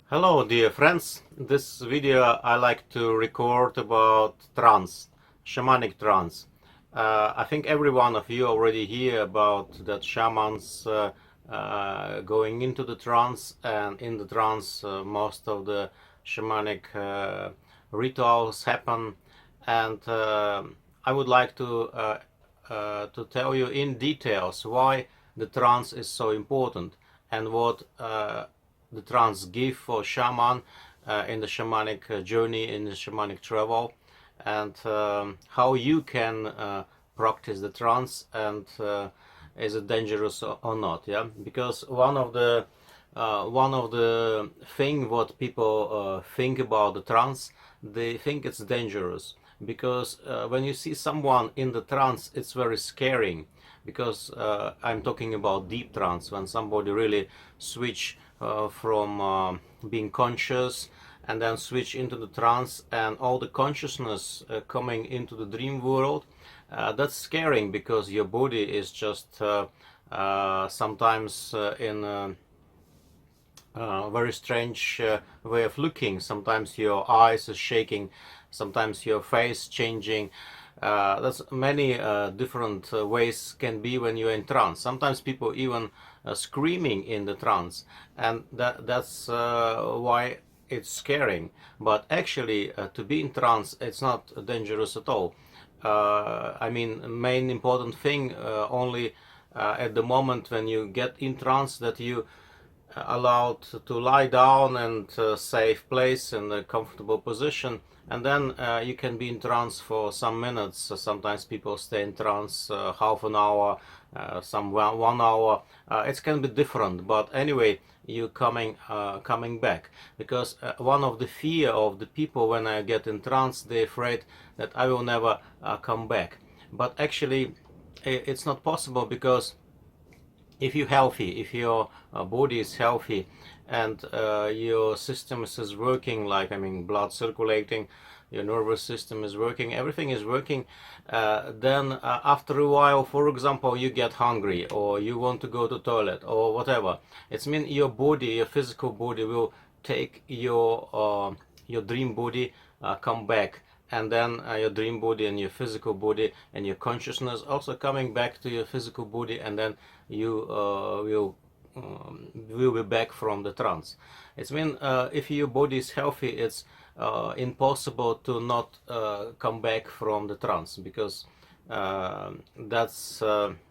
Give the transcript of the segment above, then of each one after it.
Hello dear friends, this video I like to record about trance, shamanic trance. I think every one of you already hear about that shamans going into the trance, and in the trance most of the shamanic rituals happen, and I would like to tell you in details why the trance is so important and what the trance give for shaman in the shamanic journey, in the shamanic travel, and how you can practice the trance, and is it dangerous or not? Yeah, because one of the thing what people think about the trance, they think it's dangerous because when you see someone in the trance, it's very scaring, because I'm talking about deep trance, when somebody really switch from being conscious and then switch into the trance, and all the consciousness coming into the dream world. That's scaring because your body is just sometimes in very strange way of looking. Sometimes your eyes are shaking, sometimes your face changing. That's many different ways can be when you're in trance. Sometimes people even screaming in the trance, and that's why it's scaring. But actually, to be in trance, it's not dangerous at all. I mean, main important thing only at the moment when you get in trance, that you allowed to lie down and safe place in a comfortable position, and then you can be in trance for some minutes. Sometimes people stay in trance half an hour, some 1 hour. It can be different, but anyway, you coming back, because one of the fear of the people when I get in trance, they're afraid that I will never come back. But actually it's not possible, because if you're healthy, if your body is healthy, and your system is working, like, I mean, blood circulating, your nervous system is working, everything is working, then after a while, for example, you get hungry, or you want to go to toilet, or whatever. It's mean your body, your physical body, will take your dream body, come back, and then your dream body and your physical body and your consciousness also coming back to your physical body, and then you will be back from the trance. It's mean if your body is healthy, it's impossible to not come back from the trance, because that's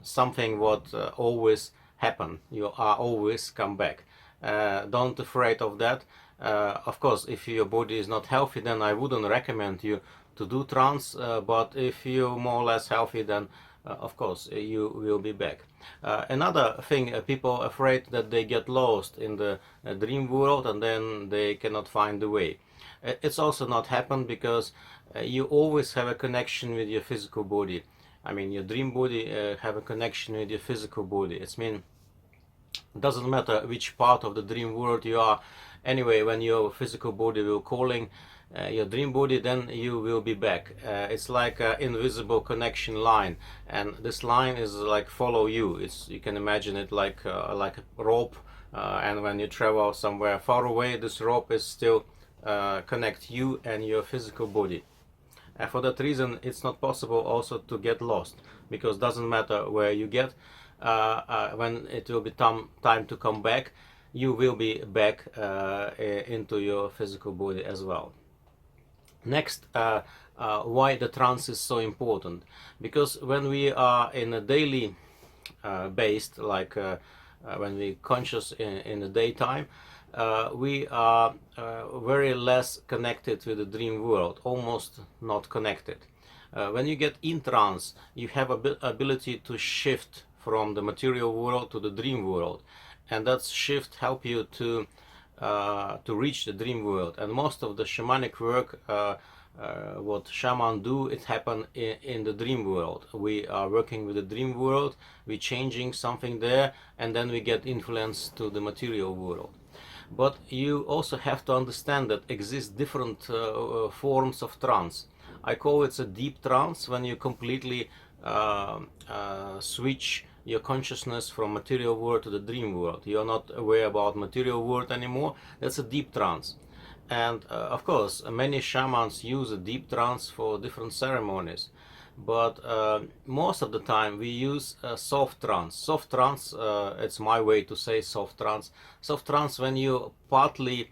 something what always happen. You are always come back. Don't afraid of that. Of course, if your body is not healthy, then I wouldn't recommend you to do trance. But if you're more or less healthy, then of course you will be back. Another thing, people are afraid that they get lost in the dream world and then they cannot find the way. It's also not happen, because you always have a connection with your physical body. I mean, your dream body have a connection with your physical body. It's mean, doesn't matter which part of the dream world you are. Anyway, when your physical body will calling your dream body, then you will be back. It's like an invisible connection line, and this line is like follow you. It's, you can imagine it like a rope, and when you travel somewhere far away, this rope is still connect you and your physical body. For that reason, it's not possible also to get lost, because doesn't matter where you get, when it will be time to come back, you will be back into your physical body as well. Next, why the trance is so important? Because when we are in a daily based, like when we conscious in the daytime, we are very less connected with the dream world, almost not connected. When you get in trance, you have ability to shift from the material world to the dream world, and that shift help you to reach the dream world. And most of the shamanic work, what shaman do, it happen in the dream world. We are working with the dream world, we changing something there, and then we get influence to the material world. But you also have to understand that exist different forms of trance. I call it a deep trance, when you completely switch your consciousness from material world to the dream world. You're not aware about material world anymore. That's a deep trance. And of course, many shamans use a deep trance for different ceremonies. But most of the time we use soft trance. Soft trance, it's my way to say soft trance. Soft trance when you partly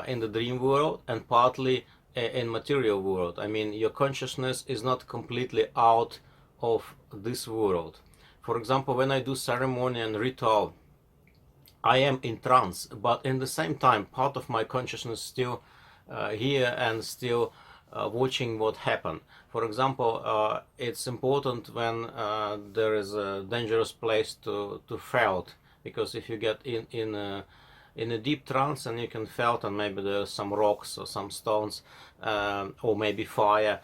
in the dream world and partly in material world. I mean, your consciousness is not completely out of this world. For example, when I do ceremony and ritual, I am in trance, but in the same time, part of my consciousness still here and still watching what happened. For example, it's important when there is a dangerous place to felt, because if you get in a deep trance and you can felt, and maybe there's some rocks or some stones or maybe fire.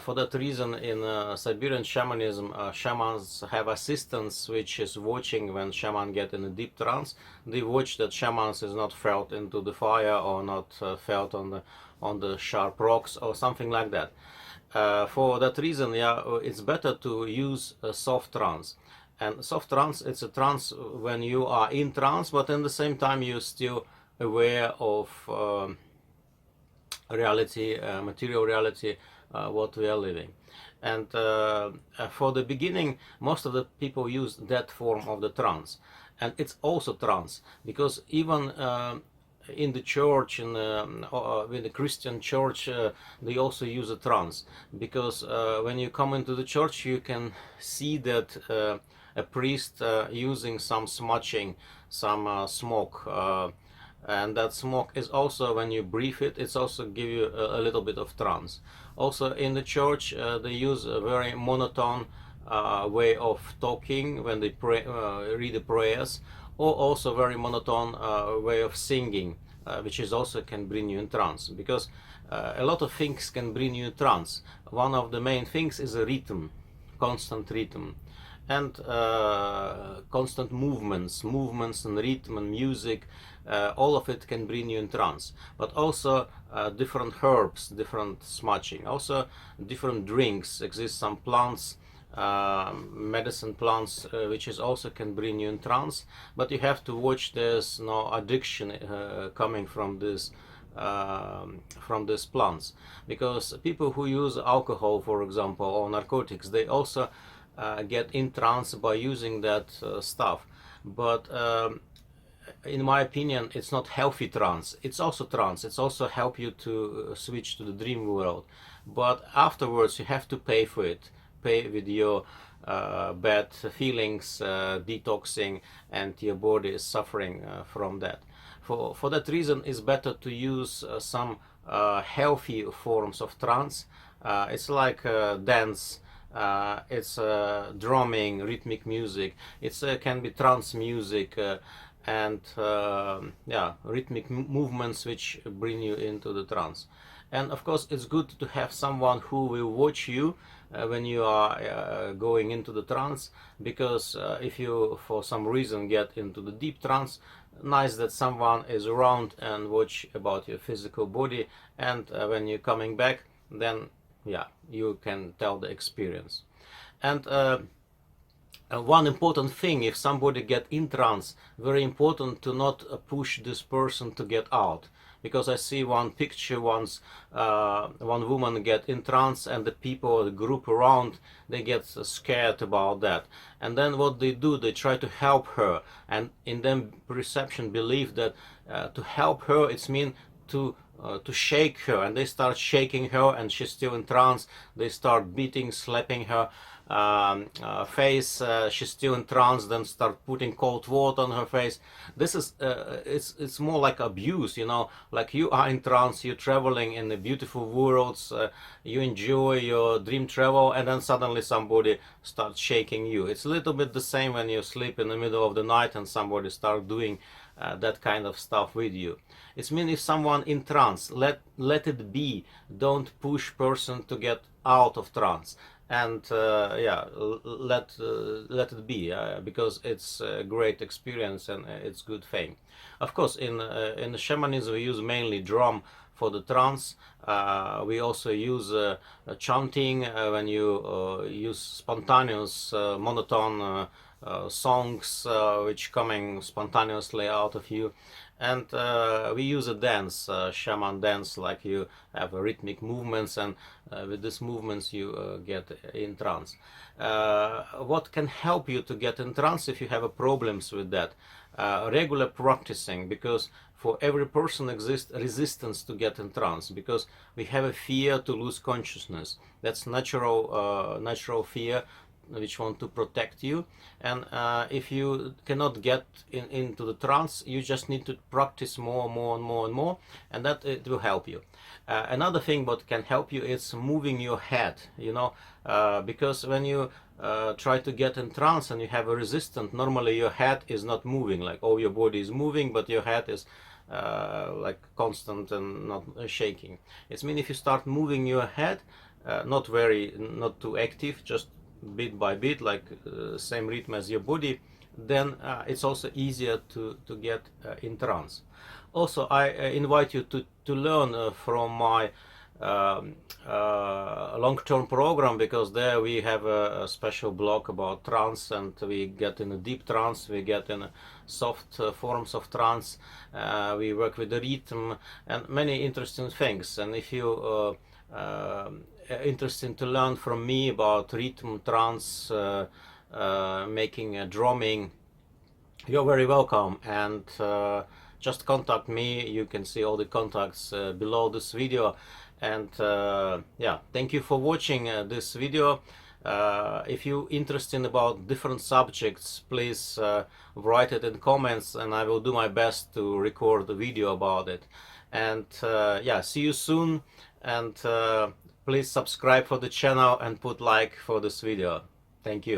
For that reason, in Siberian shamanism, shamans have assistants which is watching when shaman get in a deep trance. They watch that shamans is not felt into the fire or not felt on the sharp rocks or something like that. For that reason, yeah, it's better to use a soft trance. And soft trance, it's a trance when you are in trance, but at the same time you're still aware of reality, material reality, what we are living. And for the beginning, most of the people use that form of the trance. And it's also trance, because even in the church, in the Christian church, they also use a trance, because when you come into the church, you can see that a priest using some smudging, some smoke, and that smoke is also, when you breathe it, it's also give you a little bit of trance. Also in the church, they use a very monotone way of talking when they pray, read the prayers, or also very monotone way of singing, which is also can bring you in trance, because a lot of things can bring you in trance. One of the main things is a rhythm, constant rhythm, and constant movements and rhythm and music. All of it can bring you in trance. But also different herbs, different smudging, also different drinks. Exist some plants, medicine plants, which is also can bring you in trance. But you have to watch there's no addiction coming from this. From these plants, because people who use alcohol, for example, or narcotics, they also get in trance by using that stuff. But in my opinion, it's not healthy trance. It's also trance. It's also help you to switch to the dream world. But afterwards, you have to pay for it. Pay with your bad feelings, detoxing, and your body is suffering from that. For that reason, it's better to use some healthy forms of trance. It's like dance. It's drumming, rhythmic music. It's can be trance music, and yeah, rhythmic movements which bring you into the trance. And of course, it's good to have someone who will watch you when you are going into the trance, because if you for some reason get into the deep trance, nice that someone is around and watch about your physical body, and when you're coming back, then yeah, you can tell the experience. And one important thing, if somebody get in trance, very important to not push this person to get out. Because I see one picture once, one woman get in trance, and the people, the group around, they get scared about that. And then what they do, they try to help her, and in them perception believe that to help her, it's mean to shake her, and they start shaking her, and she's still in trance. They start beating, slapping her face. She's still in trance, then start putting cold water on her face. This is it's more like abuse, you know, like you are in trance, you're traveling in the beautiful worlds, you enjoy your dream travel, and then suddenly somebody starts shaking you. It's a little bit the same when you sleep in the middle of the night and somebody start doing that kind of stuff with you. It's mean if someone in trance, let it be. Don't push person to get out of trance, and yeah, let it be, because it's a great experience and it's good thing. Of course, in the shamanism we use mainly drum for the trance, We also use chanting when you use spontaneous monotone songs which coming spontaneously out of you. And we use a dance, shaman dance, like you have rhythmic movements, and with these movements you get in trance. What can help you to get in trance if you have problems with that? Regular practicing, because for every person exists resistance to get in trance, because we have a fear to lose consciousness. That's natural fear which want to protect you. And if you cannot get into the trance, you just need to practice more and more, and that it will help you. Another thing what can help you is moving your head, because when you try to get in trance and you have a resistance, normally your head is not moving, like all your body is moving, but your head is like constant and not shaking. It's mean if you start moving your head, not too active, just bit by bit, like same rhythm as your body, then it's also easier to get in trance. Also, I invite you to learn from my long-term program, because there we have a special block about trance, and we get in a deep trance, we get in soft forms of trance, we work with the rhythm and many interesting things. And if you interested to learn from me about rhythm, trance, making a drumming, you're very welcome. And just contact me. You can see all the contacts below this video. And yeah, thank you for watching this video. If you're interested about different subjects, please write it in comments, and I will do my best to record a video about it. And yeah, see you soon. And please subscribe for the channel and put like for this video. Thank you.